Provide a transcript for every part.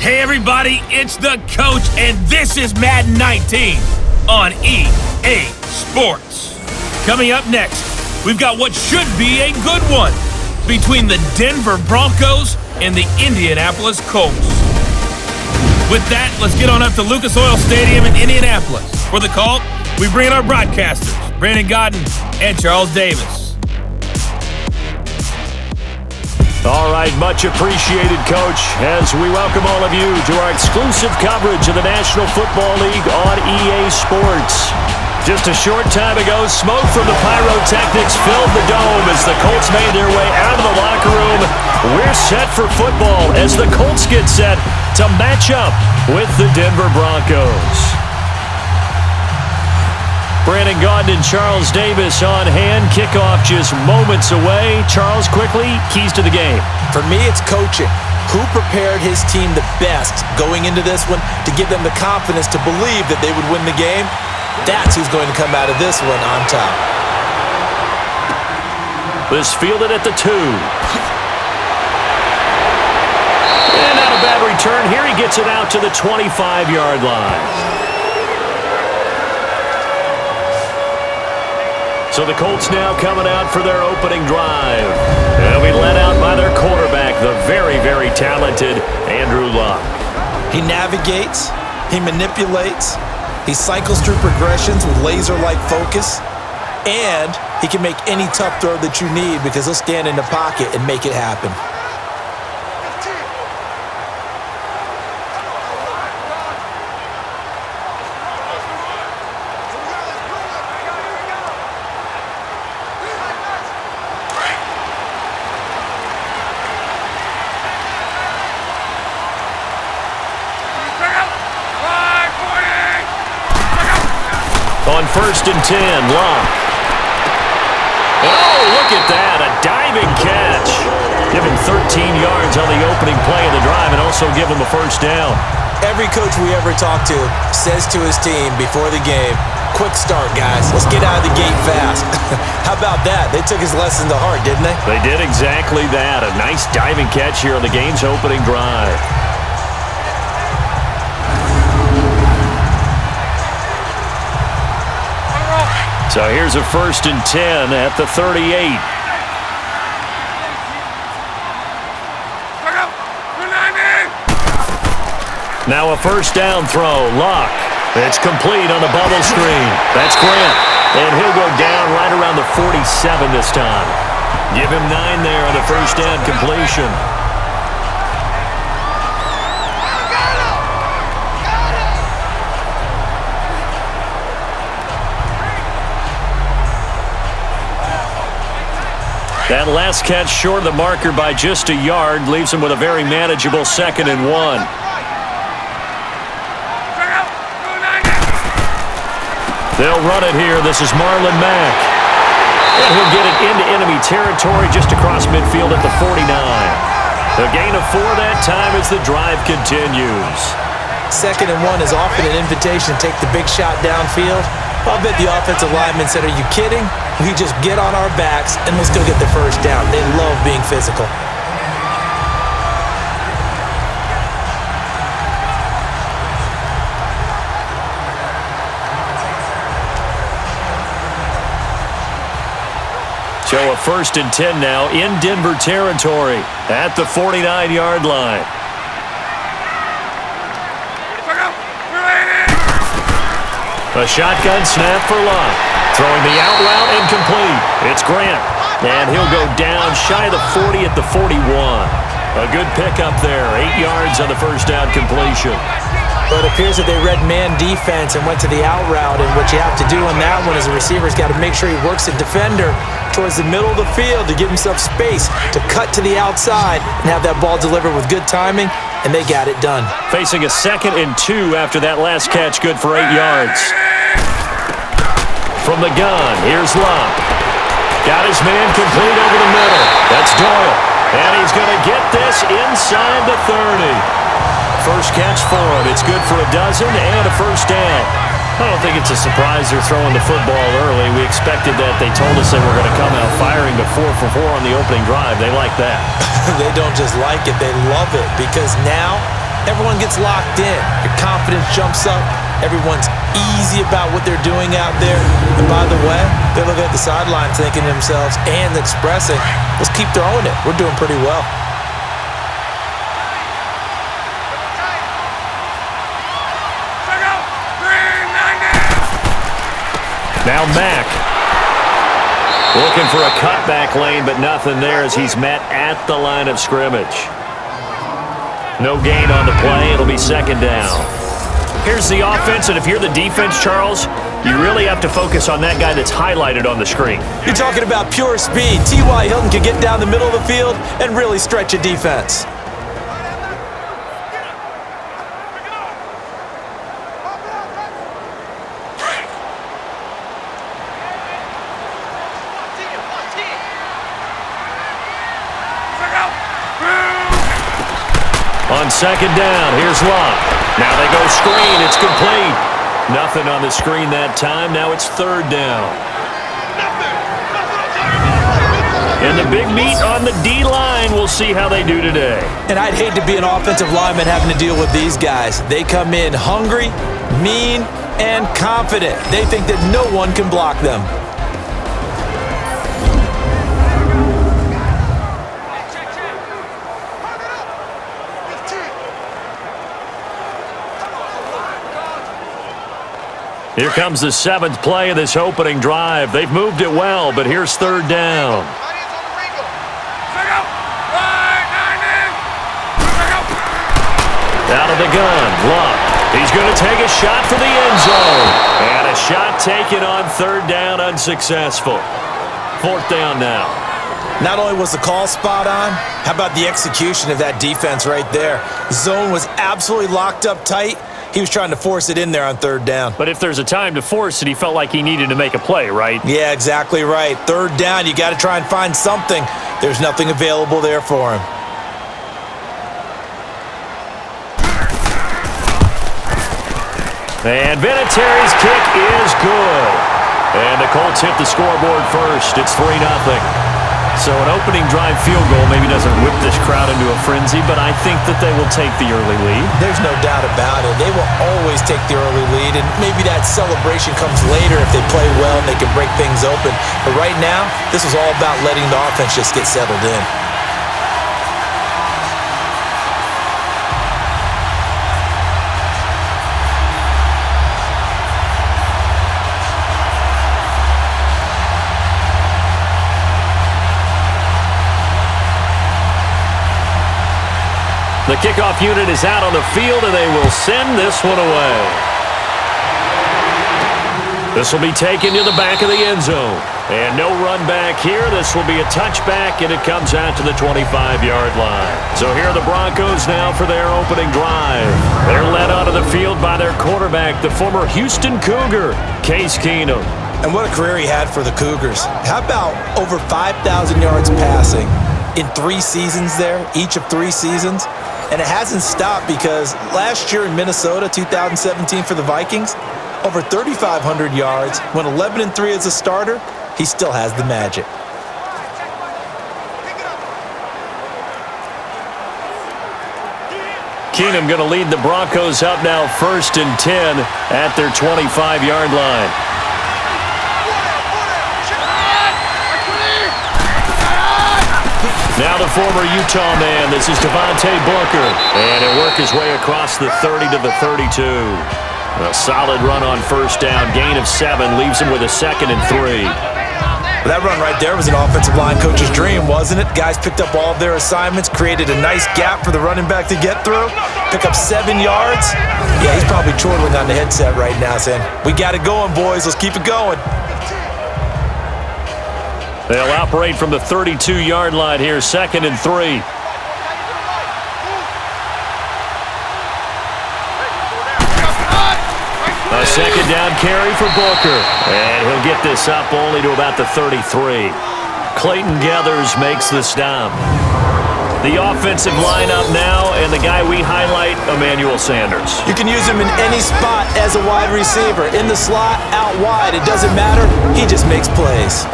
Hey everybody, it's the Coach, and this is Madden 19 on EA Sports. Coming up next, we've got what should be a good one between the Denver Broncos and the Indianapolis Colts. With that, let's get on up to Lucas Oil Stadium in Indianapolis. For the call, we bring in our broadcasters, Brandon Godden and Charles Davis. All right, much appreciated, Coach, as we welcome all of you to our exclusive coverage of the National Football League on EA Sports. Just a short time ago, smoke from the pyrotechnics filled the dome as the Colts made their way out of the locker room. We're set for football as the Colts get set to match up with the Denver Broncos. Brandon Gaudin and Charles Davis on hand. Kickoff just moments away. Charles, quickly, keys to the game. For me, it's coaching. Who prepared his team the best going into this one to give them the confidence to believe that they would win the game? That's who's going to come out of this one on top. This fielded at the 2. And not a bad return here. He gets it out to the 25-yard line. So the Colts now coming out for their opening drive. They'll be led out by their quarterback, the very, very talented Andrew Luck. He navigates, he manipulates, he cycles through progressions with laser-like focus, and he can make any tough throw that you need because he'll stand in the pocket and make it happen. On 1st and 10, Luck. Oh, look at that, a diving catch. Give him 13 yards on the opening play of the drive and also give him a first down. Every coach we ever talk to says to his team before the game, quick start, guys. Let's get out of the gate fast. How about that? They took his lesson to heart, didn't they? They did exactly that. A nice diving catch here on the game's opening drive. So here's a 1st and 10 at the 38. Now a first down throw. Luck. It's complete on the bubble screen. That's Grant. And he'll go down right around the 47 this time. Give him 9 there on the first down completion. That last catch short of the marker by just a yard leaves him with a very manageable 2nd and 1. They'll run it here. This is Marlon Mack. And he'll get it into enemy territory just across midfield at the 49. The gain of 4 that time as the drive continues. 2nd and 1 is often an invitation to take the big shot downfield. I'll bet the offensive lineman said, are you kidding? We just get on our backs and let's go get the first down. They love being physical. So a 1st and 10 now in Denver territory at the 49-yard line. A shotgun snap for Luck. Throwing the out route incomplete. It's Grant. And he'll go down shy of the 40 at the 41. A good pickup there. 8 yards on the first down completion. But it appears that they read man defense and went to the out route. And what you have to do on that one is the receiver's got to make sure he works the defender towards the middle of the field to give himself space to cut to the outside and have that ball delivered with good timing. And they got it done. Facing a 2nd and 2 after that last catch, good for 8 yards. From the gun, here's Luck. Got his man complete over the middle. That's Doyle. And he's going to get this inside the 30. First catch for him. It's good for a dozen and a first down. I don't think it's a surprise they're throwing the football early. We expected that. They told us they were going to come out firing, but 4 for 4 on the opening drive. They like that. They don't just like it, they love it, because now everyone gets locked in. Your confidence jumps up. Everyone's easy about what they're doing out there. And by the way, they're looking at the sideline thinking to themselves and expressing, let's keep throwing it. We're doing pretty well. Now Mack. Looking for a cutback lane, but nothing there as he's met at the line of scrimmage. No gain on the play. It'll be second down. Here's the offense, and if you're the defense, Charles, you really have to focus on that guy that's highlighted on the screen. You're talking about pure speed. T.Y. Hilton can get down the middle of the field and really stretch a defense. On second down, here's Locke. Now they go screen. It's complete. Nothing on the screen that time. Now it's third down. And the big meet on the D-line. We'll see how they do today. And I'd hate to be an offensive lineman having to deal with these guys. They come in hungry, mean, and confident. They think that no one can block them. Here comes the seventh play of this opening drive. They've moved it well, but here's third down. Out of the gun, Luck. He's going to take a shot for the end zone. And a shot taken on third down, unsuccessful. Fourth down now. Not only was the call spot on, how about the execution of that defense right there? Zone was absolutely locked up tight. He was trying to force it in there on third down. But if there's a time to force it, he felt like he needed to make a play, right? Yeah, exactly right. Third down, you got to try and find something. There's nothing available there for him. And Vinatieri's kick is good. And the Colts hit the scoreboard first. It's 3-0. So an opening drive field goal maybe doesn't whip this crowd into a frenzy, but I think that they will take the early lead. There's no doubt about it. They will always take the early lead, and maybe that celebration comes later if they play well and they can break things open. But right now, this is all about letting the offense just get settled in. The kickoff unit is out on the field, and they will send this one away. This will be taken to the back of the end zone. And no run back here. This will be a touchback, and it comes out to the 25-yard line. So here are the Broncos now for their opening drive. They're led onto the field by their quarterback, the former Houston Cougar, Case Keenum. And what a career he had for the Cougars. How about over 5,000 yards passing in 3 seasons there, each of 3 seasons? And it hasn't stopped because last year in Minnesota, 2017 for the Vikings, over 3,500 yards, went 11-3 as a starter. He still has the magic. Keenum going to lead the Broncos up now 1st and 10 at their 25-yard line. Now the former Utah man, this is Devontae Booker. And he'll work his way across the 30 to the 32. A solid run on first down, gain of 7, leaves him with a 2nd and 3. Well, that run right there was an offensive line coach's dream, wasn't it? Guys picked up all of their assignments, created a nice gap for the running back to get through, pick up 7 yards. Yeah, he's probably chortling on the headset right now saying, we got it going, boys. Let's keep it going. They'll operate from the 32-yard line here, 2nd and 3. A second down carry for Booker. And he'll get this up only to about the 33. Clayton Gathers makes the stop. The offensive lineup now, and the guy we highlight, Emmanuel Sanders. You can use him in any spot as a wide receiver. In the slot, out wide, it doesn't matter. He just makes plays.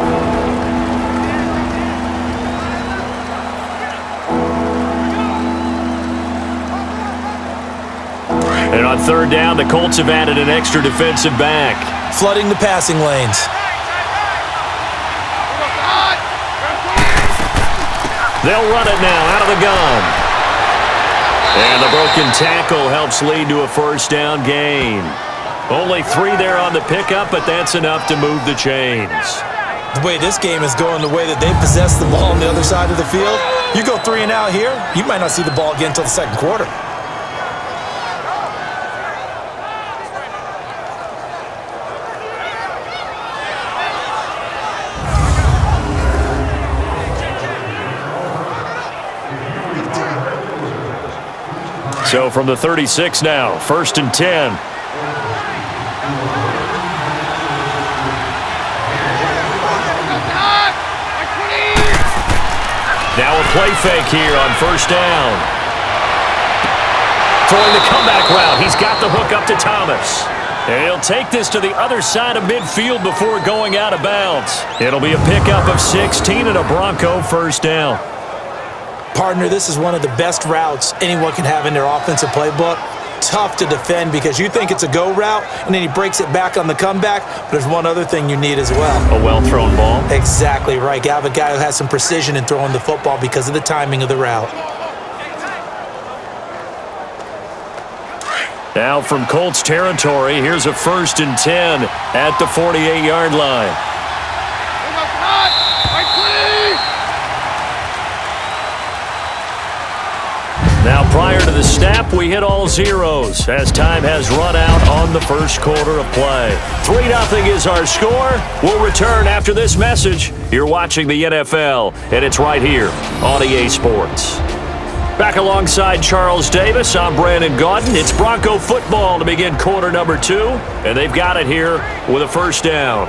And on third down, the Colts have added an extra defensive back. Flooding the passing lanes. They'll run it now out of the gun. And the broken tackle helps lead to a first down gain. Only 3 there on the pickup, but that's enough to move the chains. The way this game is going, the way that they possess the ball on the other side of the field, you go 3 and out here, you might not see the ball again until the second quarter. So from the 36 now, 1st and 10. Now a play fake here on 1st down. Throwing the comeback route. He's got the hook up to Thomas. And he'll take this to the other side of midfield before going out of bounds. It'll be a pickup of 16 and a Bronco 1st down. Partner, this is one of the best routes anyone can have in their offensive playbook. Tough to defend because you think it's a go route, and then he breaks it back on the comeback. But there's one other thing you need as well. A well-thrown ball. Exactly right. You have a guy who has some precision in throwing the football because of the timing of the route. Now from Colts territory, here's a 1st and 10 at the 48-yard line. Now, prior to the snap, we hit all zeros as time has run out on the first quarter of play. 3-0 is our score. We'll return after this message. You're watching the NFL, and it's right here on EA Sports. Back alongside Charles Davis, I'm Brandon Gaudin. It's Bronco football to begin quarter number 2, and they've got it here with a 1st down.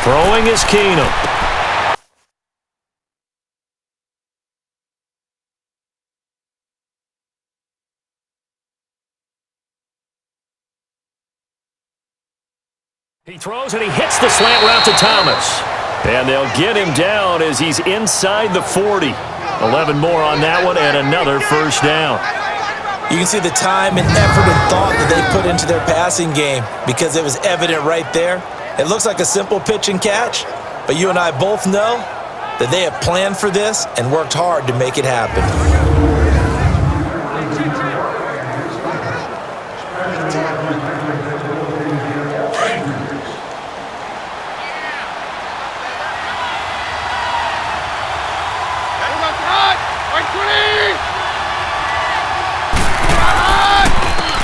Throwing is Keenum. He throws and he hits the slant route to Thomas. And they'll get him down as he's inside the 40. 11 more on that one and another 1st down. You can see the time and effort and thought that they put into their passing game because it was evident right there. It looks like a simple pitch and catch, but you and I both know that they have planned for this and worked hard to make it happen.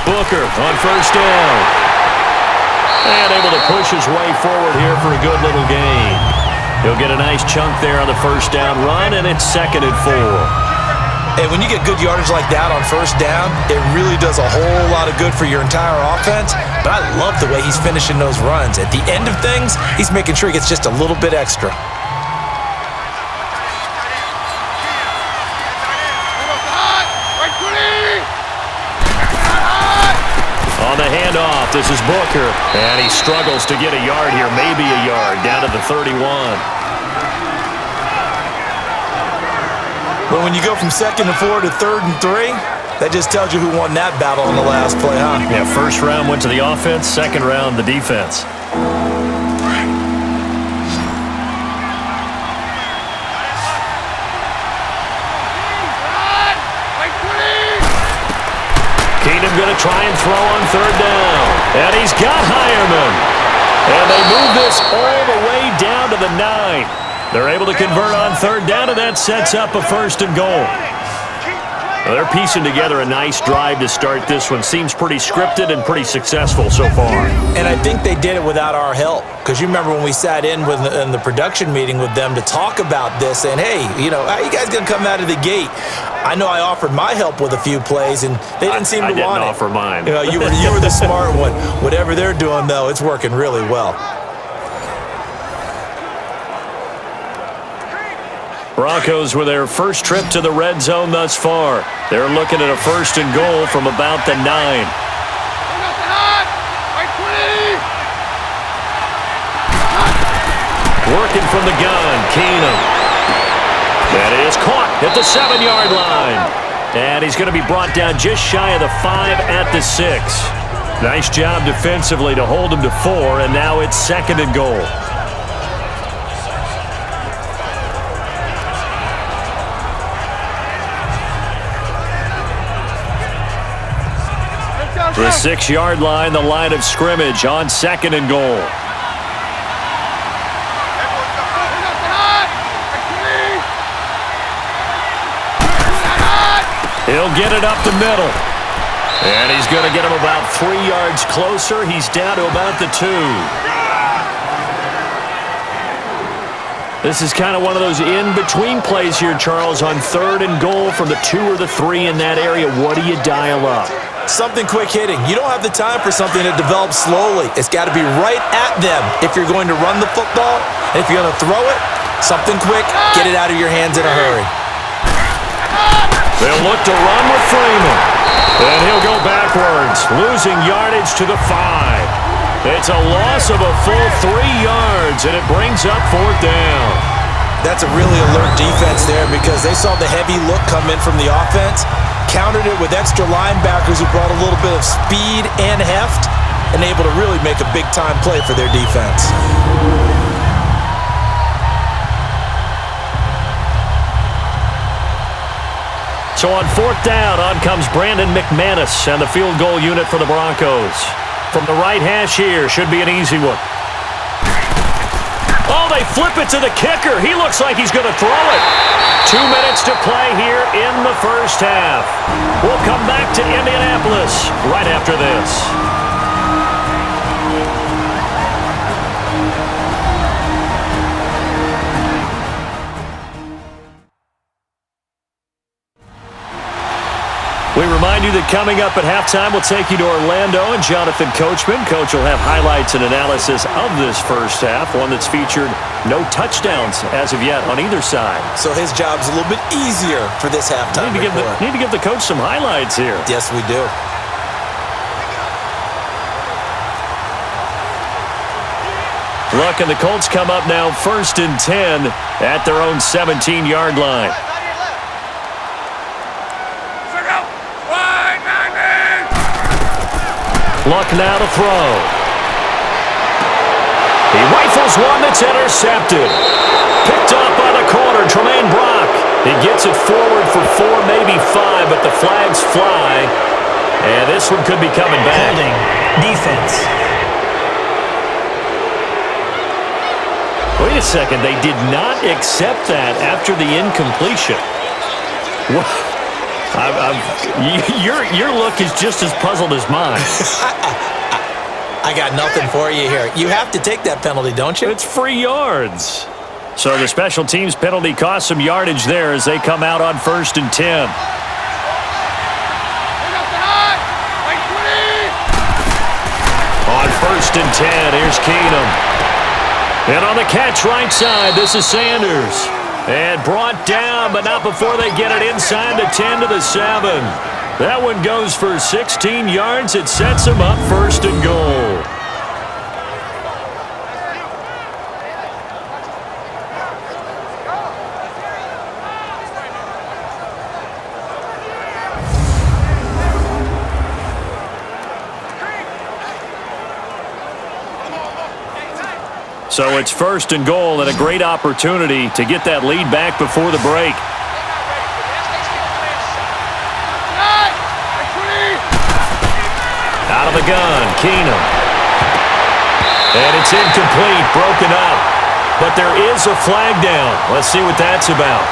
Booker on 1st down. And able to push his way forward here for a good little gain. He'll get a nice chunk there on the 1st down run, and it's 2nd and 4. And when you get good yardage like that on 1st down, it really does a whole lot of good for your entire offense. But I love the way he's finishing those runs. At the end of things, he's making sure he gets just a little bit extra. On the handoff, this is Booker. And he struggles to get a yard here, maybe a yard, down to the 31. But when you go from 2nd and 4 to 3rd and 3, that just tells you who won that battle on the last play, huh? Yeah, 1st round went to the offense, 2nd round the defense. Keenum going to try and throw on 3rd down. And he's got Hireman. And they move this all the way down to the 9. They're able to convert on 3rd down, and that sets up a 1st and goal. Well, they're piecing together a nice drive to start this one. Seems pretty scripted and pretty successful so far. And I think they did it without our help. Because you remember when we sat in the production meeting with them to talk about this, saying, hey, how you guys going to come out of the gate? I know I offered my help with a few plays, and they didn't seem to want it. I didn't offer mine. You were the smart one. Whatever they're doing, though, it's working really well. Broncos with their first trip to the red zone thus far. They're looking at a 1st and goal from about the 9. Working from the gun, Keenum. That is caught at the 7-yard line. And he's going to be brought down just shy of the 5 at the 6. Nice job defensively to hold him to 4, and now it's 2nd and goal. The 6-yard line, the line of scrimmage on 2nd and goal. He'll get it up the middle. And he's going to get him about 3 yards closer. He's down to about the 2. This is kind of one of those in-between plays here, Charles, on 3rd and goal from the 2 or the 3 in that area. What do you dial up? Something quick hitting. You don't have the time for something that develops slowly. It's got to be right at them if you're going to run the football. And if you're going to throw it, something quick, get it out of your hands in a hurry. They'll look to run with Freeman. And he'll go backwards, losing yardage to the 5. It's a loss of a full 3 yards, and it brings up 4th down. That's a really alert defense there because they saw the heavy look come in from the offense, countered it with extra linebackers who brought a little bit of speed and heft, and able to really make a big-time play for their defense. So on 4th down, on comes Brandon McManus and the field goal unit for the Broncos. From the right hash here, should be an easy one. Oh, they flip it to the kicker. He looks like he's going to throw it. 2 minutes to play here in the first half. We'll come back to Indianapolis right after this. We remind you that coming up at halftime, we'll take you to Orlando and Jonathan Coachman. Coach will have highlights and analysis of this first half, one that's featured no touchdowns as of yet on either side. So his job's a little bit easier for this halftime report. Need to give the coach some highlights here. Yes, we do. Luck and the Colts come up now 1st and 10 at their own 17-yard line. Luck now to throw. He rifles one that's intercepted. Picked up by the corner, Tremaine Brock. He gets it forward for 4, maybe 5, but the flags fly. And this one could be coming back. Holding. Defense. Wait a second. They did not accept that after the incompletion. What? Your look is just as puzzled as mine. I got nothing for you here. You have to take that penalty, don't you? It's free yards. So the special teams penalty cost some yardage there as they come out on 1st and 10. On 1st and 10, here's Keenum. And on the catch right side, this is Sanders. And brought down, but not before they get it inside the 10 to the 7. That one goes for 16 yards. It sets them up 1st and goal. So it's 1st and goal and a great opportunity to get that lead back before the break. Out of the gun, Keenum. And it's incomplete, broken up. But there is a flag down. Let's see what that's about.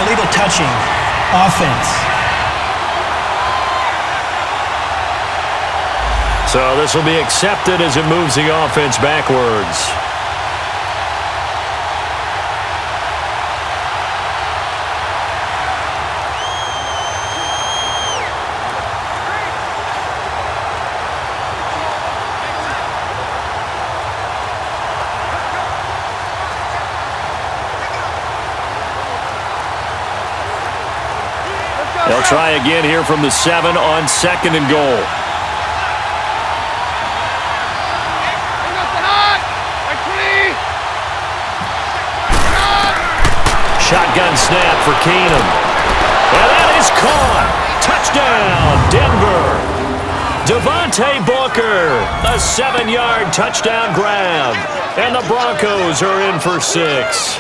illegal touching. Offense. So this will be accepted as it moves the offense backwards. They'll try again here from the 7 on 2nd and goal. Shotgun snap for Keenum. And that is caught. Touchdown, Denver. Devontae Booker, a 7-yard touchdown grab. And the Broncos are in for 6.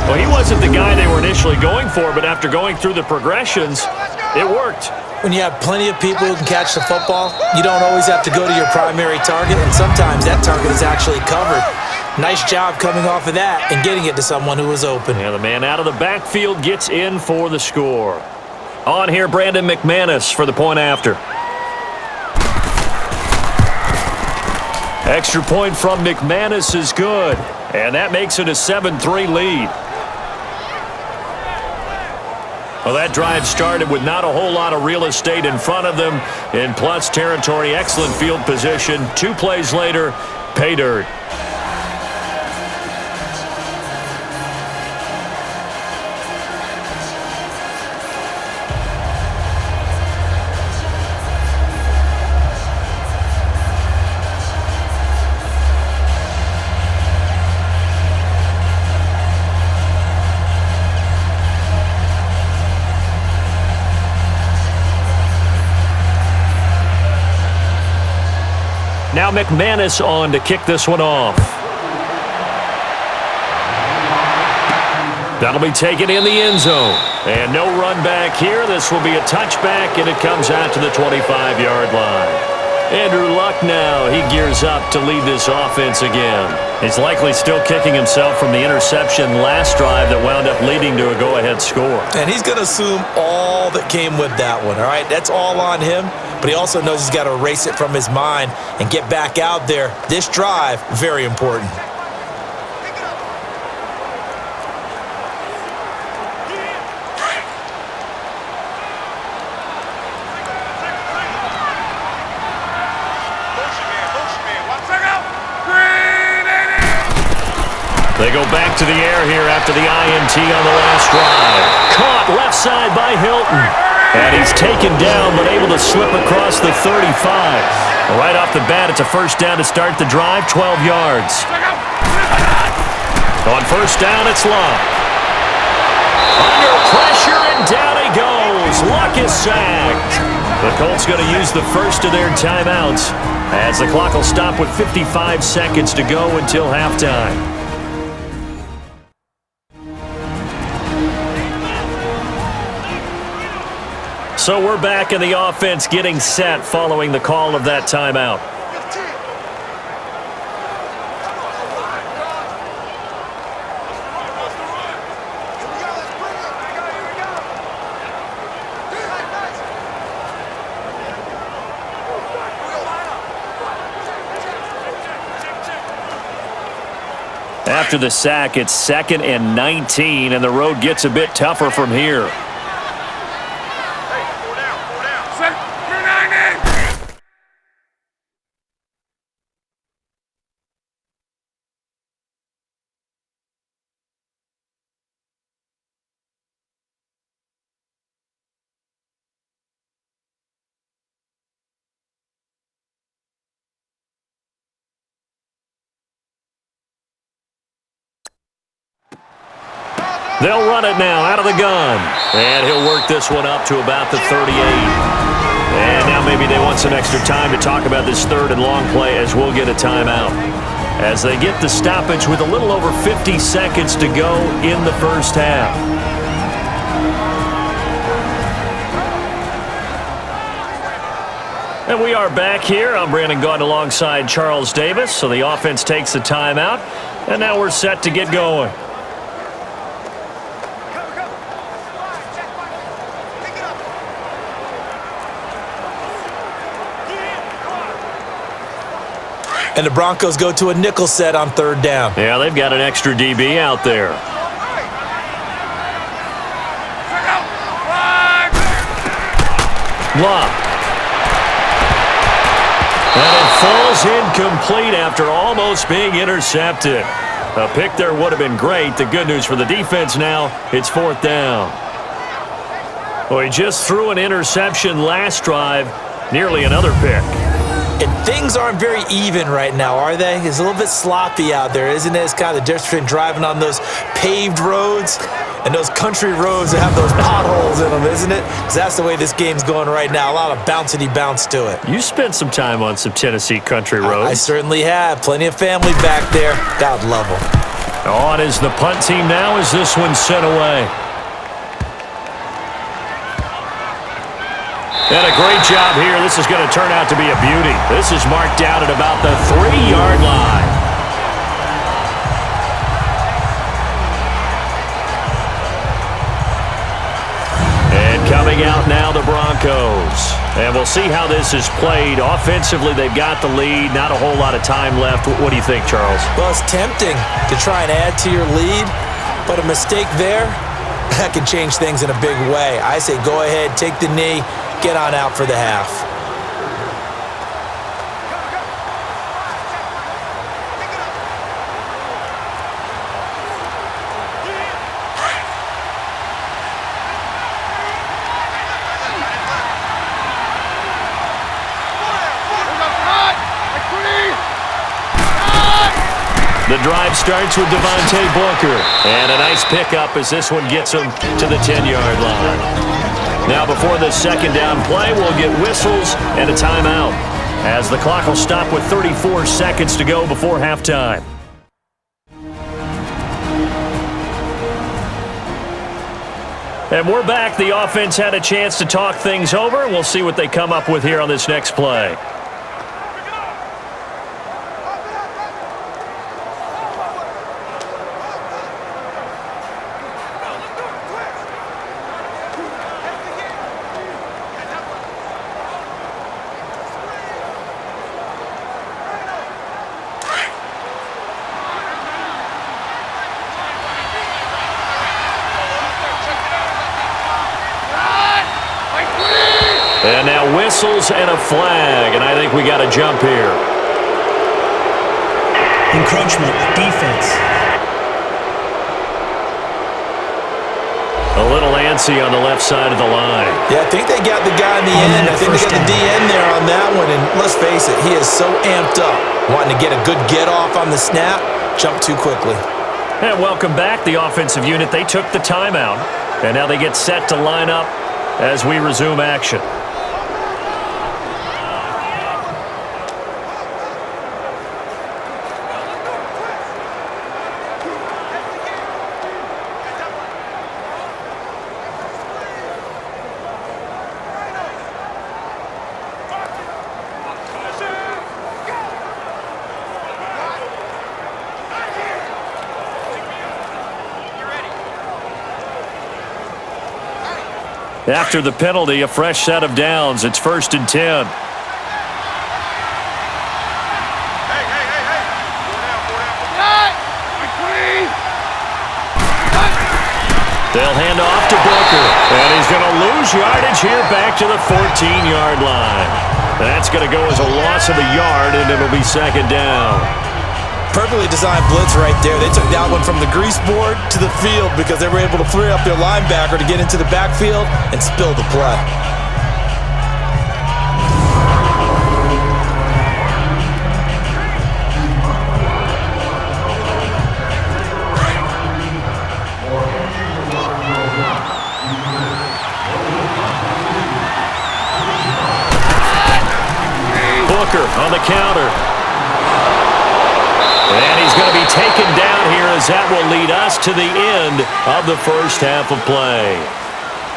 Well, he wasn't the guy they were initially going for, but after going through the progressions, it worked. When you have plenty of people who can catch the football, you don't always have to go to your primary target, and sometimes that target is actually covered. Nice job coming off of that and getting it to someone who was open. And the man out of the backfield gets in for the score. On here, Brandon McManus for the point after. Extra point from McManus is good, and that makes it a 7-3 lead. Well, that drive started with not a whole lot of real estate in front of them. In plus territory, excellent field position. 2 plays later, pay dirt. Now McManus on to kick this one off. That'll be taken in the end zone. And no run back here. This will be a touchback, and it comes out to the 25-yard line. Andrew Luck now, he gears up to lead this offense again. He's likely still kicking himself from the interception last drive that wound up leading to a go-ahead score. And he's going to assume all that came with that one, all right? That's all on him. But he also knows he's got to erase it from his mind and get back out there. This drive, very important. They go back to the air here after the INT on the last drive. Caught left side by Hilton. And he's taken down, but able to slip across the 35. Right off the bat, it's a first down to start the drive, 12 yards. On first down, it's Luck. Under pressure, and down he goes. Luck is sacked. The Colts going to use the first of their timeouts as the clock will stop with 55 seconds to go until halftime. So we're back in the offense getting set following the call of that timeout. After the sack, it's 2nd and 19, and the road gets a bit tougher from here. They'll run it now out of the gun. And he'll work this one up to about the 38. And now maybe they want some extra time to talk about this third and long play as we'll get a timeout. As they get the stoppage with a little over 50 seconds to go in the first half. And we are back here. I'm Brandon Gaudin alongside Charles Davis. So the offense takes the timeout. And now we're set to get going. And the Broncos go to a nickel set on third down. Yeah, they've got an extra DB out there. Love. And it falls incomplete after almost being intercepted. A pick there would have been great. The good news for the defense now, it's fourth down. Well, he just threw an interception last drive, nearly another pick. And things aren't very even right now, are they? It's a little bit sloppy out there, isn't it? It's kind of the difference between driving on those paved roads and those country roads that have those potholes in them, isn't it? Because that's the way this game's going right now. A lot of bouncy bounce to it. You spent some time on some Tennessee country roads. I certainly have. Plenty of family back there. God love them. On is the punt team now as this one's sent away. And a great job here. This is going to turn out to be a beauty. This is marked out at about the 3-yard line. And coming out now, the Broncos. And we'll see how this is played. Offensively, they've got the lead. Not a whole lot of time left. What do you think, Charles? Well, it's tempting to try and add to your lead, but a mistake there, that can change things in a big way. I say go ahead, take the knee, get on out for the half. The drive starts with Devontae Booker. And a nice pickup as this one gets him to the 10-yard line. Now before the second down play, we'll get whistles and a timeout, as the clock will stop with 34 seconds to go before halftime. And we're back. The offense had a chance to talk things over, and we'll see what they come up with here on this next play. And now whistles and a flag, and I think we got a jump here. Encroachment, defense. A little antsy on the left side of the line. Yeah, I think they got the guy in the end. I think they got the DN there on that one, and let's face it, he is so amped up, wanting to get a good get-off on the snap, jump too quickly. And welcome back, the offensive unit. They took the timeout, and now they get set to line up as we resume action. After the penalty, a fresh set of downs. It's 1st and 10. They'll hand off to Booker, and he's going to lose yardage here back to the 14-yard line. That's going to go as a loss of a yard, and it'll be second down. Perfectly designed blitz right there. They took that one from the grease board to the field because they were able to free up their linebacker to get into the backfield and spill the play. Booker on the counter. And he's going to be taken down here as that will lead us to the end of the first half of play.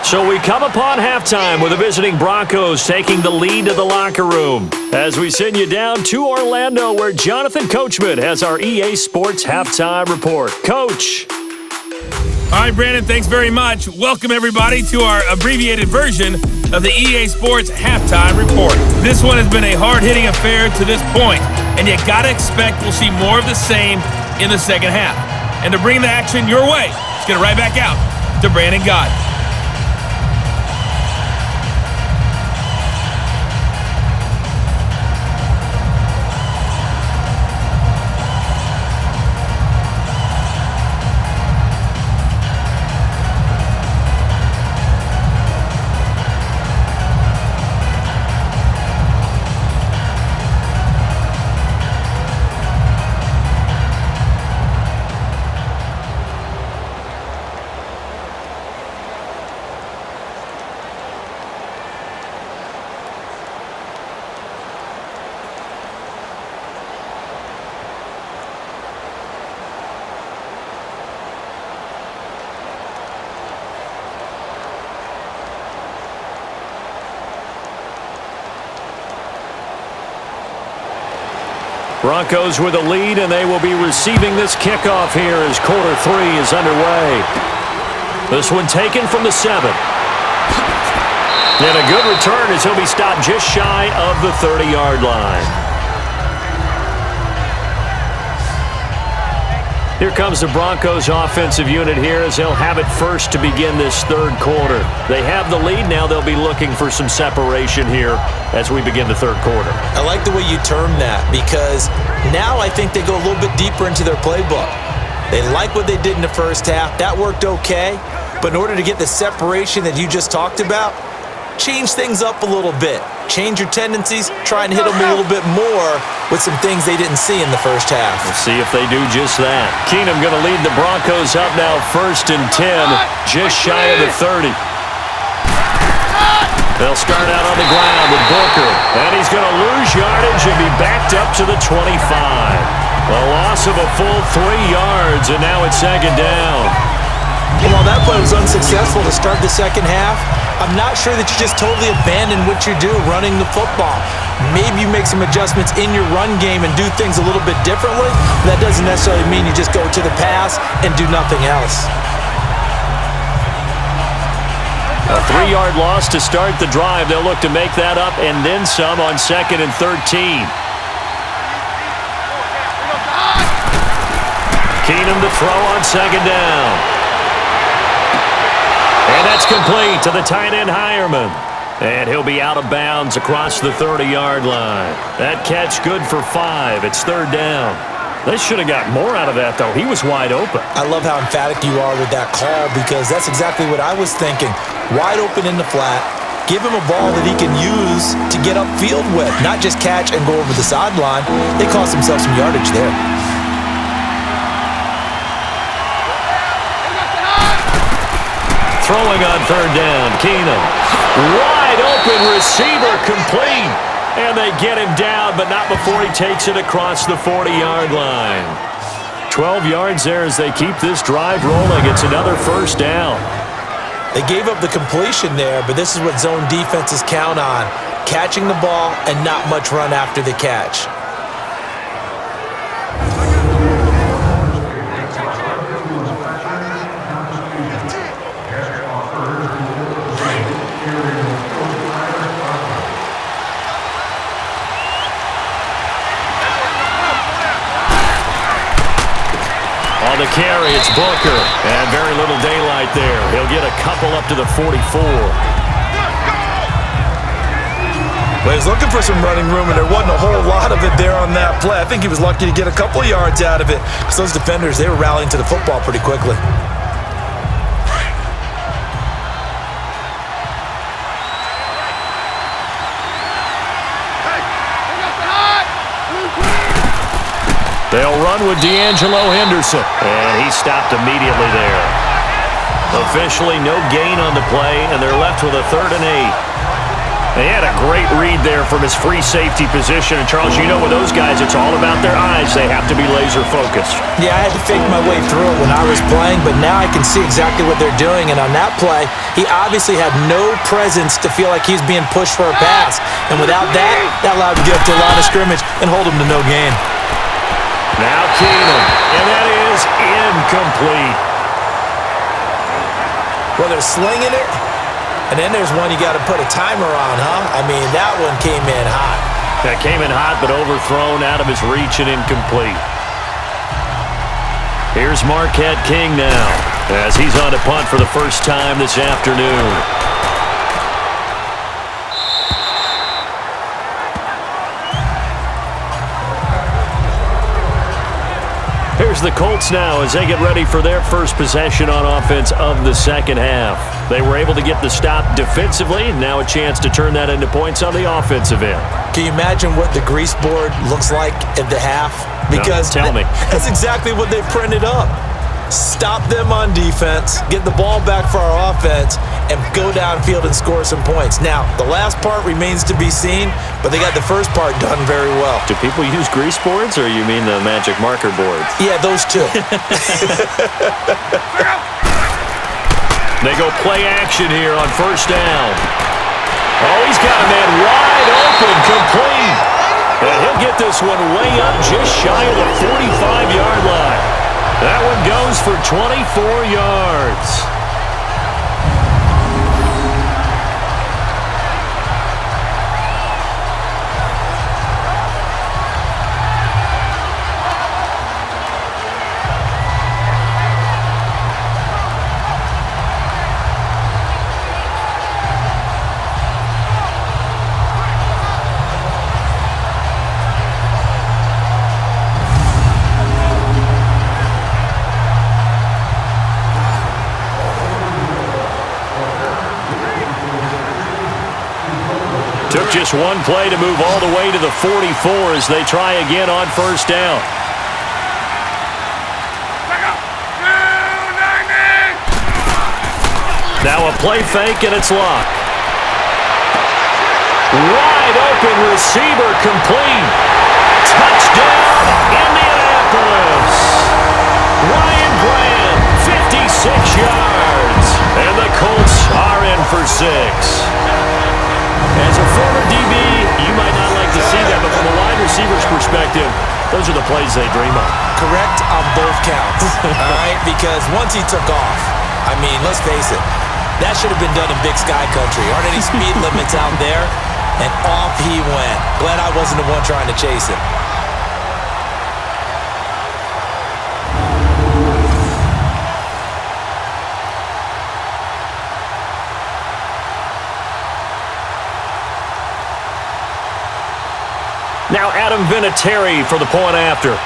So we come upon halftime with the visiting Broncos taking the lead to the locker room as we send you down to Orlando where Jonathan Coachman has our EA Sports Halftime Report. Coach. All right, Brandon, thanks very much. Welcome, everybody, to our abbreviated version of the EA Sports Halftime Report. This one has been a hard-hitting affair to this point. and you got to expect we'll see more of the same in the second half. And to bring the action your way, let's get it right back out to Brandon Gott. Broncos with a lead, and they will be receiving this kickoff here as quarter 3 is underway. This one taken from the 7. And a good return as he'll be stopped just shy of the 30-yard line. Here comes the Broncos offensive unit here as they'll have it first to begin this third quarter. They have the lead. Now they'll be looking for some separation here as we begin the third quarter. I like the way you termed that because now I think they go a little bit deeper into their playbook. They like what they did in the first half. That worked okay. But in order to get the separation that you just talked about, change things up a little bit. Change your tendencies. Try and hit them a little bit more with some things they didn't see in the first half. We'll see if they do just that. Keenum going to lead the Broncos up now 1st and 10, just shy of the 30. They'll start out on the ground with Booker, and he's going to lose yardage and be backed up to the 25. A loss of a full 3 yards, and now it's 2nd down. And while that play was unsuccessful to start the second half, I'm not sure that you just totally abandon what you do running the football. Maybe you make some adjustments in your run game and do things a little bit differently. That doesn't necessarily mean you just go to the pass and do nothing else. A 3-yard loss to start the drive. They'll look to make that up and then some on 2nd and 13. Keenum to throw on 2nd down. And that's complete to the tight end, Hireman. And he'll be out of bounds across the 30-yard line. That catch good for 5. It's 3rd down. They should have got more out of that, though. He was wide open. I love how emphatic you are with that call because that's exactly what I was thinking. Wide open in the flat. Give him a ball that he can use to get upfield with, not just catch and go over the sideline. They cost themselves some yardage there. Throwing on 3rd down, Keenum. Wide open receiver complete. And they get him down, but not before he takes it across the 40-yard line. 12 yards there as they keep this drive rolling. It's another 1st down. They gave up the completion there, but this is what zone defenses count on. Catching the ball and not much run after the catch. On the carry, it's Booker. And very little daylight there. He'll get a couple up to the 44. Well, he was looking for some running room, and there wasn't a whole lot of it there on that play. I think he was lucky to get a couple of yards out of it because those defenders, they were rallying to the football pretty quickly. They'll run with D'Angelo Henderson. And he stopped immediately there. Officially no gain on the play, and they're left with a 3rd and 8. They had a great read there from his free safety position. And, Charles, you know with those guys, it's all about their eyes. They have to be laser-focused. Yeah, I had to fake my way through it when I was playing, but now I can see exactly what they're doing. And on that play, he obviously had no presence to feel like he's being pushed for a pass. And without that, that allowed him to get up to a line of scrimmage and hold him to no gain. Now Keenum, and that is incomplete. Well, they're slinging it, and then there's one you got to put a timer on, huh? I mean, that one came in hot. That came in hot, but overthrown out of his reach and incomplete. Here's Marquette King now, as he's on to punt for the first time this afternoon. Here's the Colts now as they get ready for their first possession on offense of the second half. They were able to get the stop defensively. Now a chance to turn that into points on the offensive end. Can you imagine what the grease board looks like at the half? Because no, tell me. That's exactly what they printed up. Stop them on defense, get the ball back for our offense, and go downfield and score some points. Now, the last part remains to be seen, but they got the first part done very well. Do people use grease boards, or you mean the magic marker boards? Yeah, those two. They go play action here on first down. Oh, he's got a man wide open, complete. And he'll get this one way up just shy of the 45-yard line. That one goes for 24 yards. Took just one play to move all the way to the 44 as they try again on first down. Now a play fake, and it's locked. Wide open receiver, complete. Touchdown, Indianapolis. Ryan Graham, 56 yards. And the Colts are in for 6. As a former DB, you might not like to see that, but from a wide receiver's perspective, those are the plays they dream of. Correct on both counts, all right? Because once he took off, I mean, let's face it, that should have been done in Big Sky Country. Aren't any speed limits out there? And off he went. Glad I wasn't the one trying to chase him. Now Adam Vinatieri for the point after.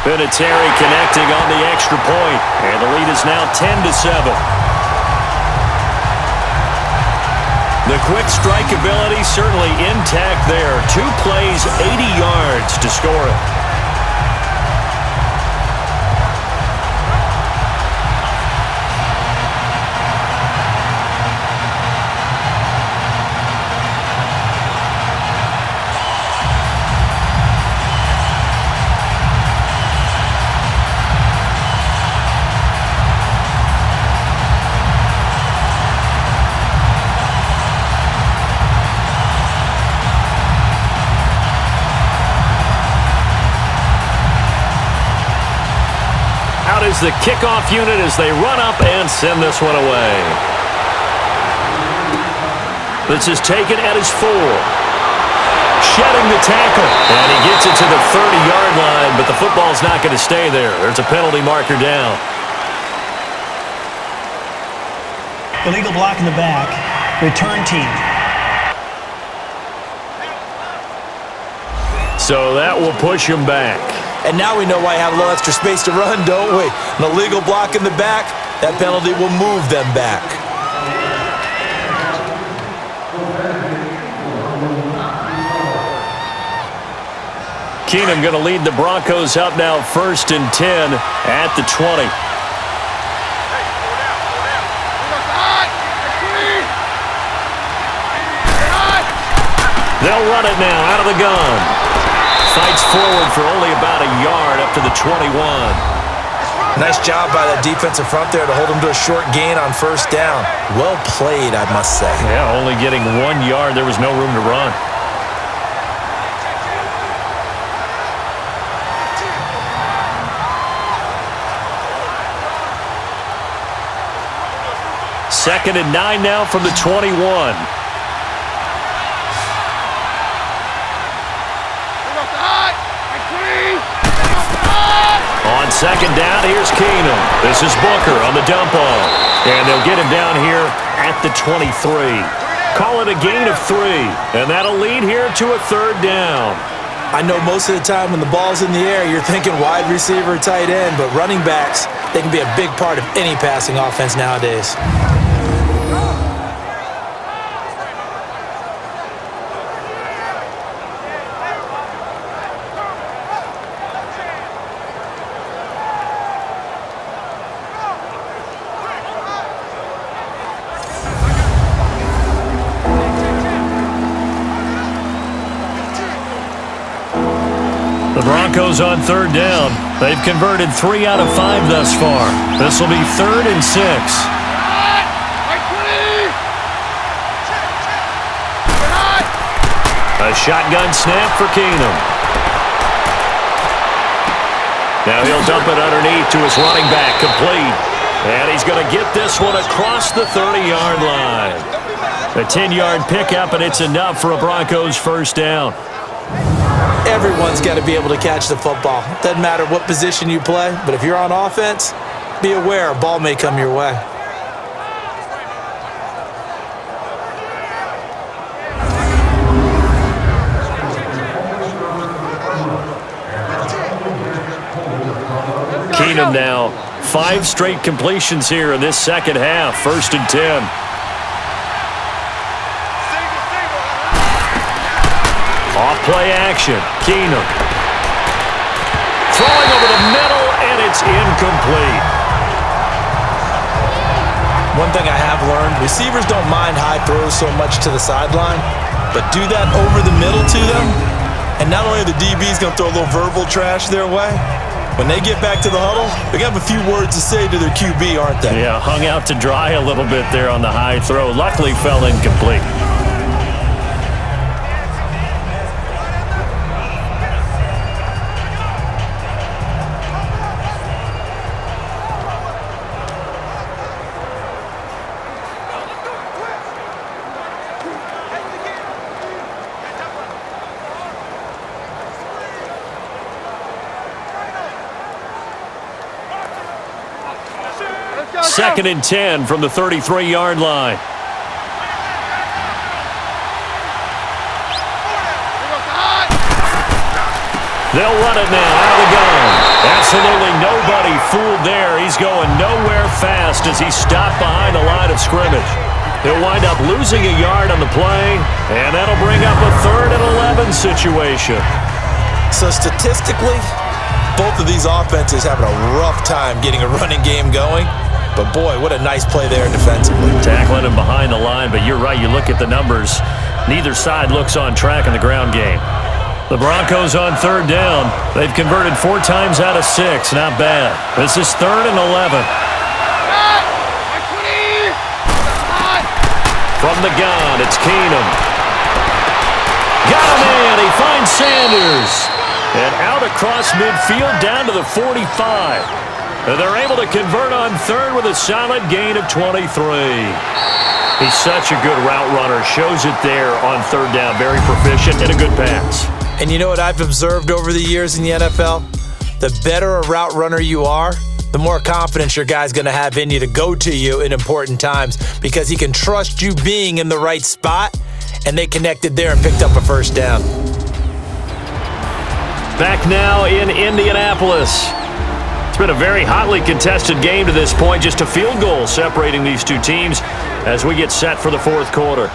Vinatieri connecting on the extra point, and the lead is now 10-7. The quick strike ability certainly intact there. 2 plays, 80 yards to score it. Is the kickoff unit as they run up and send this one away. This is taken at his 4. Shedding the tackle. And he gets it to the 30-yard line, but the football's not going to stay there. There's a penalty marker down. Illegal block in the back. Return team. So that will push him back. And now we know why I have a little extra space to run, don't we? An illegal block in the back, that penalty will move them back. Keenum going to lead the Broncos up now 1st and 10 at the 20. They'll run it now out of the gun. Fights forward for only about a yard up to the 21. Nice job by that defensive front there to hold him to a short gain on first down. Well played, I must say. Yeah, only getting 1 yard. There was no room to run. 2nd and 9 now from the 21. On 2nd down, here's Keenum. This is Booker on the dump off. And they'll get him down here at the 23. Call it a gain of 3. And that'll lead here to a 3rd down. I know most of the time when the ball's in the air, you're thinking wide receiver, tight end, but running backs, they can be a big part of any passing offense nowadays. The Broncos on 3rd down. They've converted 3 out of 5 thus far. This will be 3rd and 6. A shotgun snap for Keenum. Now he'll dump it underneath to his running back, complete. And he's going to get this one across the 30-yard line. A 10-yard pickup, and it's enough for a Broncos 1st down. Everyone's got to be able to catch the football. Doesn't matter what position you play, but if you're on offense, be aware a ball may come your way. Keenum now, 5 straight completions here in this second half. 1st and 10. Off-play action. Keenum. Throwing over the middle, and it's incomplete. One thing I have learned, receivers don't mind high throws so much to the sideline, but do that over the middle to them, and not only are the DBs going to throw a little verbal trash their way, when they get back to the huddle, they have a few words to say to their QB, aren't they? Yeah, hung out to dry a little bit there on the high throw. Luckily fell incomplete. Second and 10 from the 33-yard line. They'll run it now out of the gun. Absolutely nobody fooled there. He's going nowhere fast as he's stopped behind the line of scrimmage. He'll wind up losing a yard on the play, and that'll bring up a 3rd and 11 situation. So statistically, both of these offenses having a rough time getting a running game going. But, boy, what a nice play there defensively. Tackling him behind the line, but you're right. You look at the numbers. Neither side looks on track in the ground game. The Broncos on 3rd down. They've converted 4 times out of 6. Not bad. This is 3rd and 11. From the gun, it's Keenum. Got him in. He finds Sanders. And out across midfield down to the 45. And they're able to convert on 3rd with a solid gain of 23. He's such a good route runner. Shows it there on 3rd down. Very proficient and a good pass. And you know what I've observed over the years in the NFL? The better a route runner you are, the more confidence your guy's going to have in you to go to you in important times because he can trust you being in the right spot, and they connected there and picked up a 1st down. Back now in Indianapolis. It's been a very hotly contested game to this point. Just a field goal separating these two teams as we get set for the 4th quarter.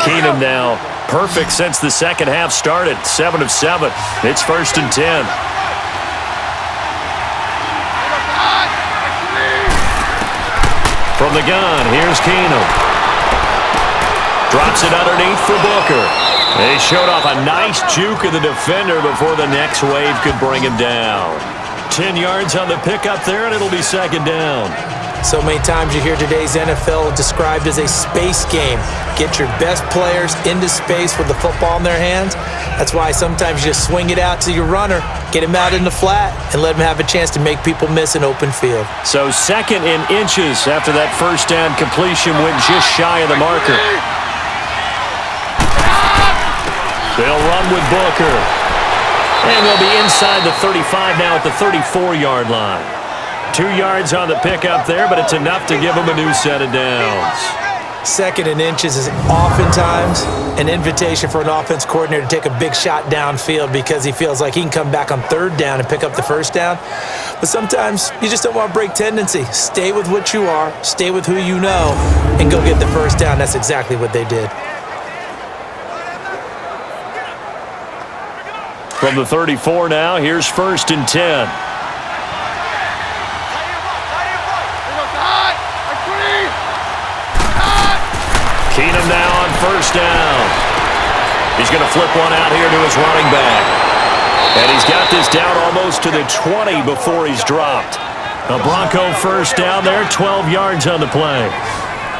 Keenum now, perfect since the second half started. 7 of 7. It's 1st and 10. From the gun, here's Keenum. Drops it underneath for Booker. He showed off a nice juke of the defender before the next wave could bring him down. 10 yards on the pickup there, and it'll be 2nd down. So many times you hear today's NFL described as a space game. Get your best players into space with the football in their hands. That's why sometimes you just swing it out to your runner, get him out in the flat, and let him have a chance to make people miss an open field. So 2nd and inches after that first down completion went just shy of the marker. They'll run with Booker. And they'll be inside the 35 now at the 34-yard line. 2 yards on the pickup there, but it's enough to give them a new set of downs. 2nd and inches is oftentimes an invitation for an offense coordinator to take a big shot downfield because he feels like he can come back on 3rd down and pick up the 1st down. But sometimes you just don't want to break tendency. Stay with what you are, stay with who you know, and go get the 1st down. That's exactly what they did. From the 34 now, here's 1st and 10. Keenum now on 1st down. He's going to flip one out here to his running back. And he's got this down almost to the 20 before he's dropped. A Bronco 1st down there, 12 yards on the play.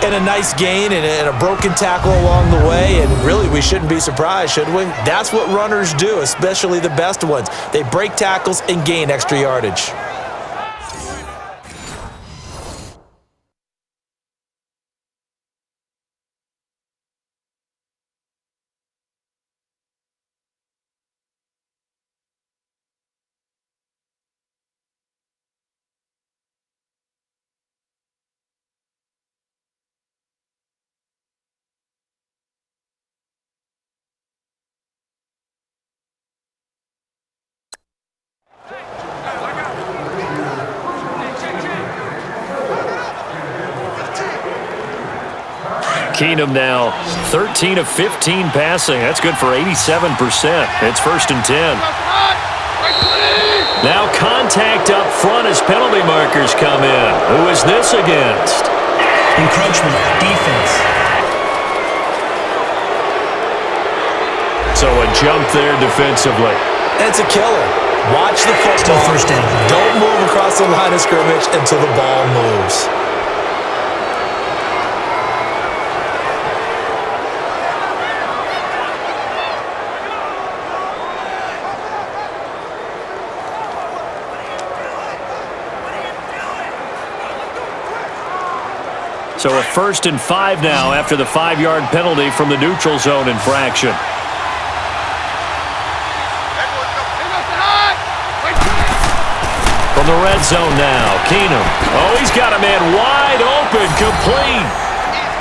And a nice gain and a broken tackle along the way, and really we shouldn't be surprised, should we? That's what runners do, especially the best ones. They break tackles and gain extra yardage. Keenum now 13 of 15 passing. That's good for 87%. It's 1st and 10. Now contact up front as penalty markers come in. Who is this against? Encroachment, defense. So a jump there defensively. It's a killer. Watch the football. Still 1st down. Don't move across the line of scrimmage until the ball moves. So a 1st and 5 now after the 5-yard penalty from the neutral zone infraction. From the red zone now, Keenum. Oh, he's got a man wide open, complete.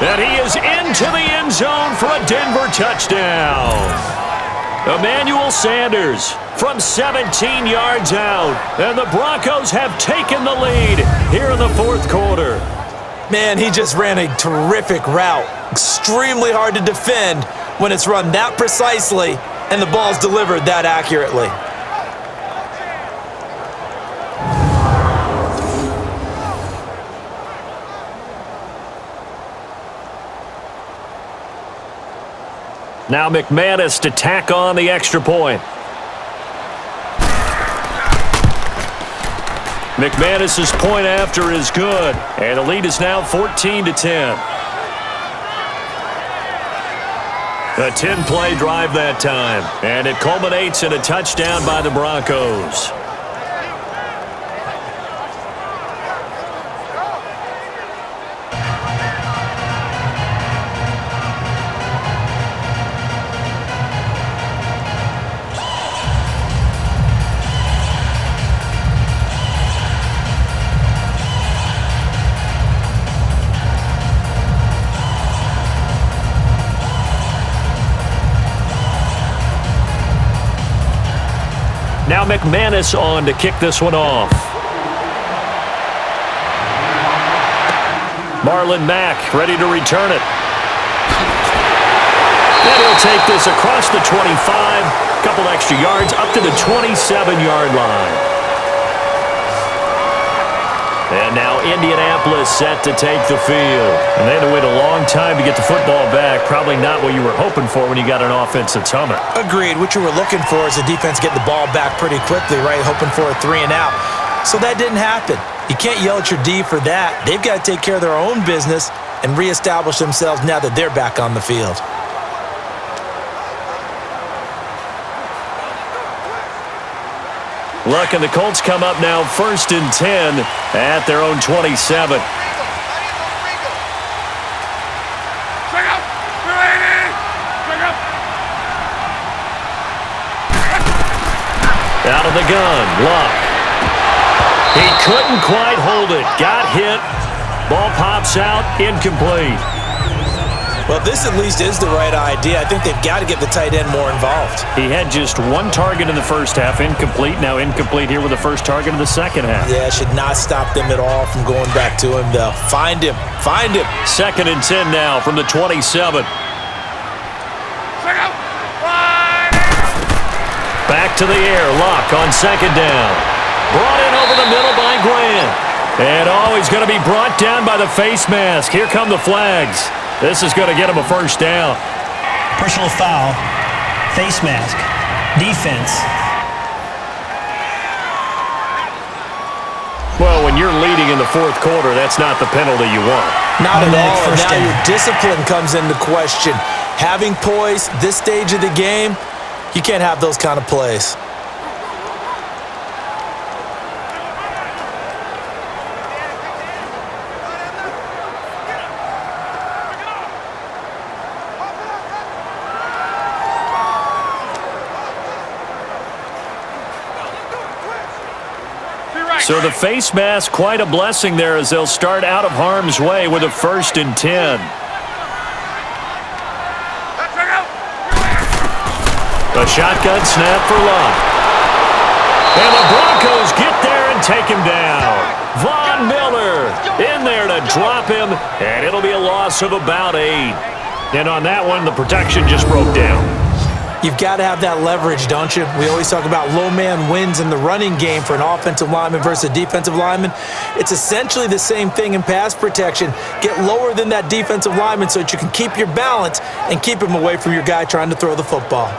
And he is into the end zone for a Denver touchdown. Emmanuel Sanders from 17 yards out. And the Broncos have taken the lead here in the 4th quarter. Man, he just ran a terrific route. Extremely hard to defend when it's run that precisely and the ball's delivered that accurately. Now McManus to tack on the extra point. McManus's point after is good, and the lead is now 14-10. A 10-play drive that time, and it culminates in a touchdown by the Broncos. Now McManus on to kick this one off. Marlon Mack ready to return it. And he'll take this across the 25, couple extra yards up to the 27-yard line. And now Indianapolis set to take the field. And they had to wait a long time to get the football back. Probably not what you were hoping for when you got an offense that's humming. Agreed. What you were looking for is the defense getting the ball back pretty quickly, right? Hoping for a 3 and out. So that didn't happen. You can't yell at your D for that. They've got to take care of their own business and reestablish themselves now that they're back on the field. Look, and the Colts come up now 1st and 10 at their own 27. Out of the gun, Luck. He couldn't quite hold it. Got hit. Ball pops out, incomplete. Well, this at least is the right idea. I think they've got to get the tight end more involved. He had just one target in the first half, incomplete. Now incomplete here with the first target of the second half. Yeah, it should not stop them at all from going back to him, though. Find him. Find him. 2nd and 10 now from the 27. Back to the air. Luck on 2nd down. Brought in over the middle by Grant. And he's going to be brought down by the face mask. Here come the flags. This is going to get him a first down. Personal foul. Face mask. Defense. Well, when you're leading in the 4th quarter, that's not the penalty you want. Not at all. And now down. your discipline comes into question. Having poise this stage of the game, you can't have those kind of plays. So the face mask, quite a blessing there as they'll start out of harm's way with a 1st and 10. A shotgun snap for Luck. And the Broncos get there and take him down. Von Miller in there to drop him, and it'll be a loss of about 8. And on that one, the protection just broke down. You've got to have that leverage, don't you? We always talk about low man wins in the running game for an offensive lineman versus a defensive lineman. It's essentially the same thing in pass protection. Get lower than that defensive lineman so that you can keep your balance and keep him away from your guy trying to throw the football.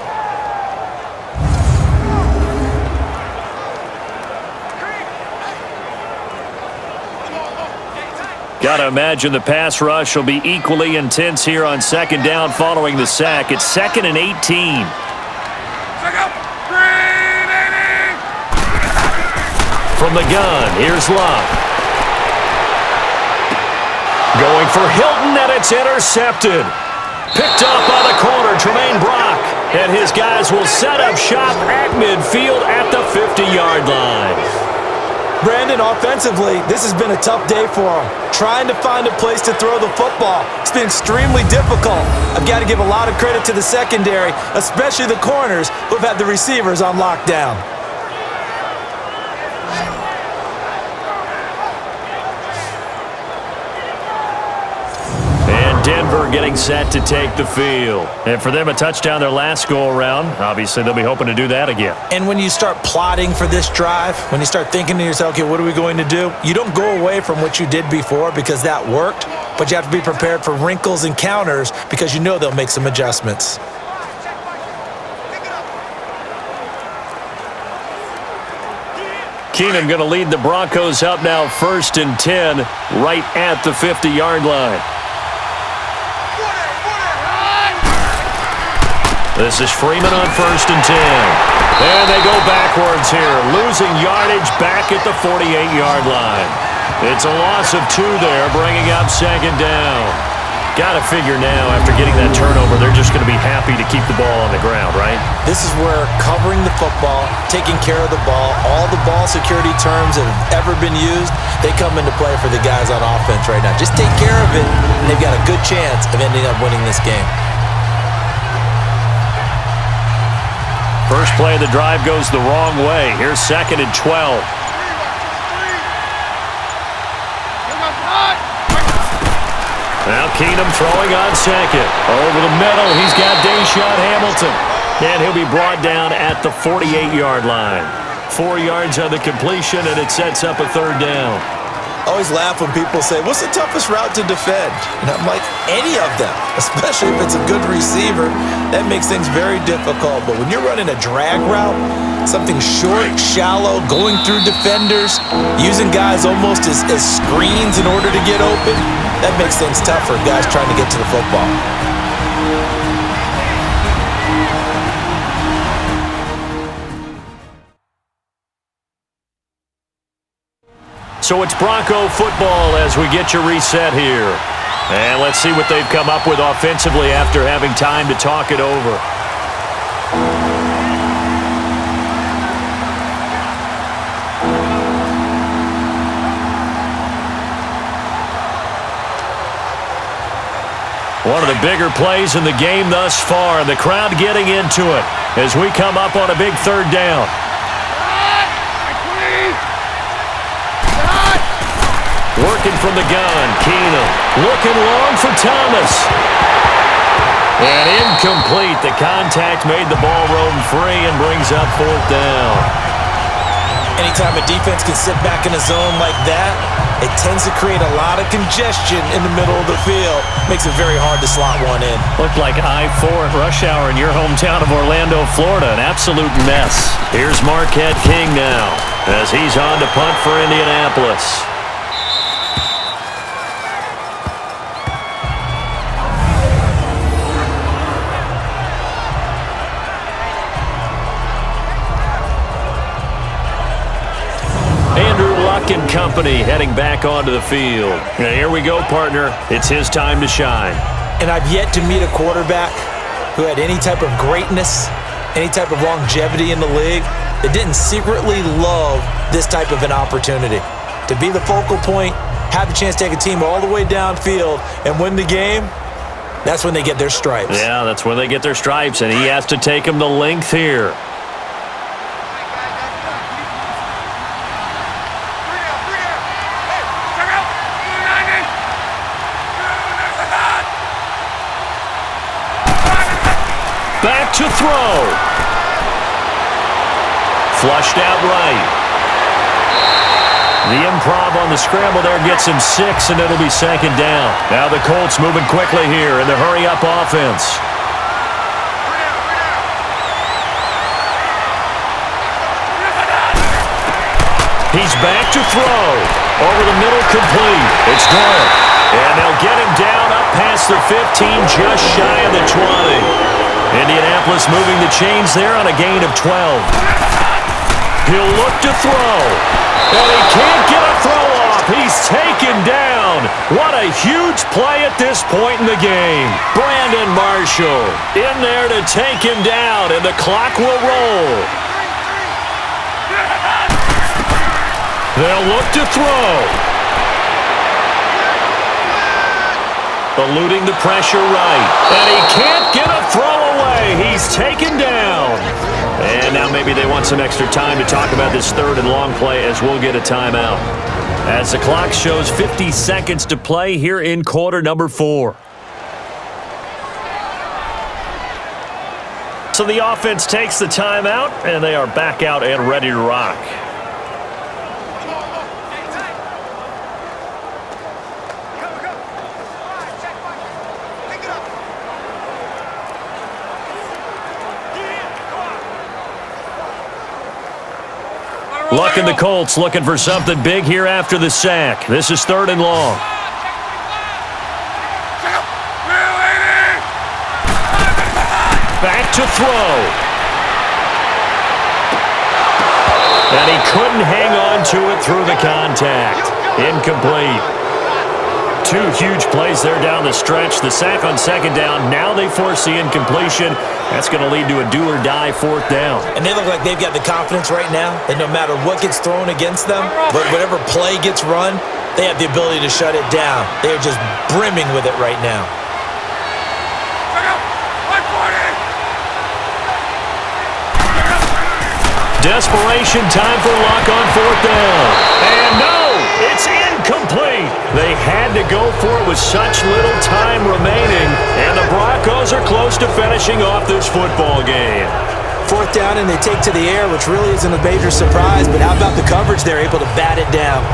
Got to imagine the pass rush will be equally intense here on 2nd down following the sack. It's 2nd and 18. From the gun, here's Luck. Going for Hilton, and it's intercepted. Picked up by the corner, Tremaine Brock. And his guys will set up shop at midfield at the 50-yard line. Brandon, offensively, this has been a tough day for him. Trying to find a place to throw the football. It's been extremely difficult. I've got to give a lot of credit to the secondary, especially the corners who've had the receivers on lockdown. And Denver getting set to take the field. And for them, a touchdown their last go-around. Obviously, they'll be hoping to do that again. And when you start plotting for this drive, when you start thinking to yourself, okay, what are we going to do? You don't go away from what you did before because that worked, but you have to be prepared for wrinkles and counters because you know they'll make some adjustments. Keenum going to lead the Broncos up now 1st and 10 right at the 50-yard line. This is Freeman on 1st and 10. And they go backwards here, losing yardage back at the 48-yard line. It's a loss of 2 there, bringing up 2nd down. Got to figure now, after getting that turnover, they're just going to be happy to keep the ball on the ground, right? This is where covering the football, taking care of the ball, all the ball security terms that have ever been used, they come into play for the guys on offense right now. Just take care of it, and they've got a good chance of ending up winning this game. First play of the drive goes the wrong way. Here's 2nd and 12. Now Keenum throwing on 2nd. Over the middle, he's got Deshaun Hamilton. And he'll be brought down at the 48-yard line. 4 yards on the completion, and it sets up a 3rd down. I always laugh when people say, what's the toughest route to defend? And I'm like, any of them, especially if it's a good receiver. That makes things very difficult. But when you're running a drag route, something short, shallow, going through defenders, using guys almost as screens in order to get open, that makes things tough for guys trying to get to the football. So it's Bronco football as we get you reset here. And let's see what they've come up with offensively after having time to talk it over. One of the bigger plays in the game thus far, and the crowd getting into it as we come up on a big third down. Working from the gun, Keenum. Looking long for Thomas. And incomplete. The contact made the ball roam free and brings up fourth down. Anytime a defense can sit back in a zone like that, it tends to create a lot of congestion in the middle of the field. Makes it very hard to slot one in. Looked like I-4 at rush hour in your hometown of Orlando, Florida. An absolute mess. Here's Marquette King now as he's on to punt for Indianapolis. And company heading back onto the field. Now here we go, partner. It's his time to shine. And I've yet to meet a quarterback who had any type of greatness, any type of longevity in the league that didn't secretly love this type of an opportunity. To be the focal point, have a chance to take a team all the way downfield and win the game, that's when they get their stripes. Yeah, that's when they get their stripes, and he has to take them the length here. Back to throw. Flushed out right. The improv on the scramble there gets him 6, and it'll be second down. Now the Colts moving quickly here in the hurry-up offense. He's back to throw. Over the middle, complete. It's Doyle. And they'll get him down up past the 15, just shy of the 20. Indianapolis moving the chains there on a gain of 12. He'll look to throw. And he can't get a throw off. He's taken down. What a huge play at this point in the game. Brandon Marshall in there to take him down, and the clock will roll. They'll look to throw. Eluding the pressure right. And he can't get a throw away. He's taken down. And now maybe they want some extra time to talk about this third and long play as we'll get a timeout. As the clock shows 50 seconds to play here in quarter number 4. So the offense takes the timeout, and they are back out and ready to rock. Luck and the Colts looking for something big here after the sack. This is third and long. Back to throw. And he couldn't hang on to it through the contact. Incomplete. 2 huge plays there down the stretch. The sack on second down. Now they force the incompletion. That's going to lead to a do-or-die fourth down. And they look like they've got the confidence right now that no matter what gets thrown against them, but whatever play gets run, they have the ability to shut it down. They are just brimming with it right now. Desperation time for Luck on fourth down. And no, it's incomplete. They had to go for it with such little time remaining, and the Broncos are close to finishing off this football game. Fourth down, and they take to the air, which really isn't a major surprise, but how about the coverage? They're able to bat it down.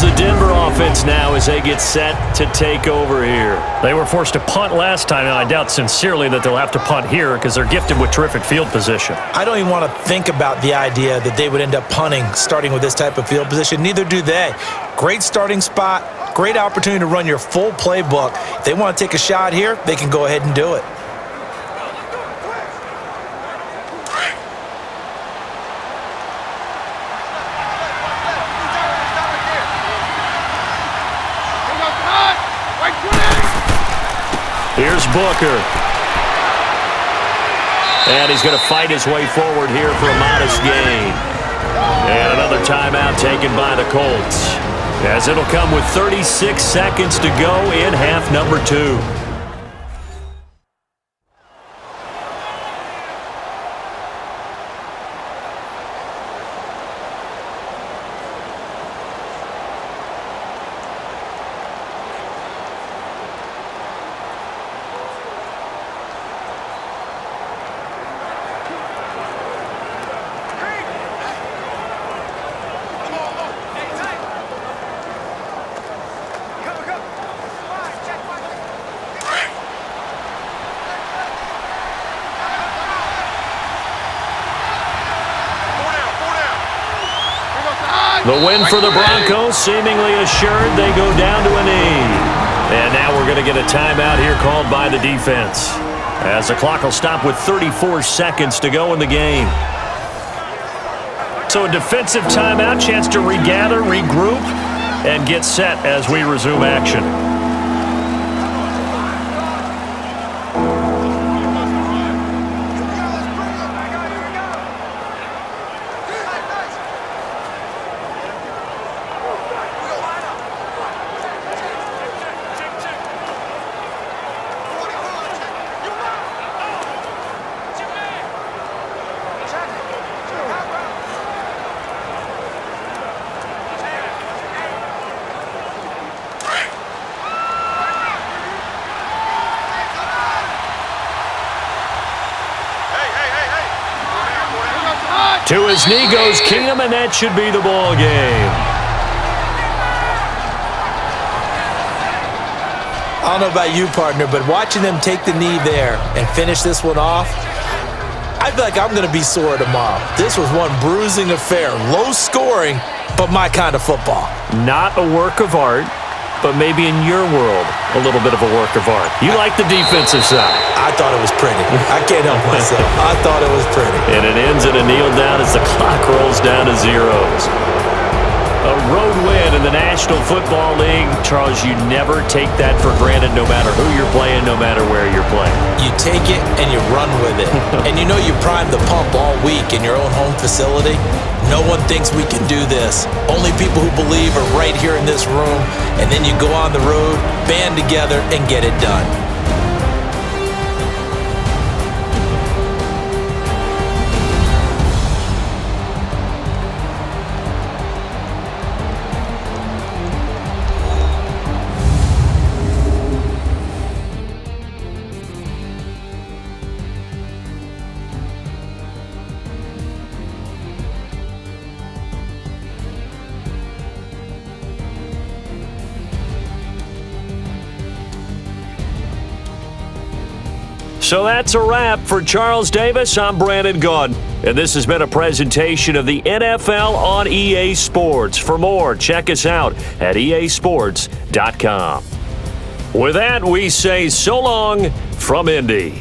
Here's the Denver offense now as they get set to take over here. They were forced to punt last time, and I doubt sincerely that they'll have to punt here because they're gifted with terrific field position. I don't even want to think about the idea that they would end up punting starting with this type of field position. Neither do they. Great starting spot, great opportunity to run your full playbook. If they want to take a shot here, they can go ahead and do it. Here's Booker. And he's going to fight his way forward here for a modest gain. And another timeout taken by the Colts, as it'll come with 36 seconds to go in half number 2. The win for the Broncos, seemingly assured. They go down to a knee. And now we're going to get a timeout here called by the defense, as the clock will stop with 34 seconds to go in the game. So a defensive timeout, chance to regather, regroup, and get set as we resume action. To his knee goes Keenum, and that should be the ball game. I don't know about you, partner, but watching them take the knee there and finish this one off, I feel like I'm going to be sore tomorrow. This was one bruising affair. Low scoring, but my kind of football. Not a work of art, but maybe in your world, a little bit of a work of art. You like the defensive side. I thought it was pretty. I can't help myself. I thought it was pretty. And it ends in a kneel down as the clock rolls down to zeros. A road win in the National Football League. Charles, you never take that for granted, no matter who you're playing, no matter where you're playing. You take it and you run with it. And you know you primed the pump all week in your own home facility. No one thinks we can do this. Only people who believe are right here in this room. And then you go on the road, band together, and get it done. So that's a wrap for Charles Davis. I'm Brandon Gaudin, and this has been a presentation of the NFL on EA Sports. For more, check us out at easports.com. With that, we say so long from Indy.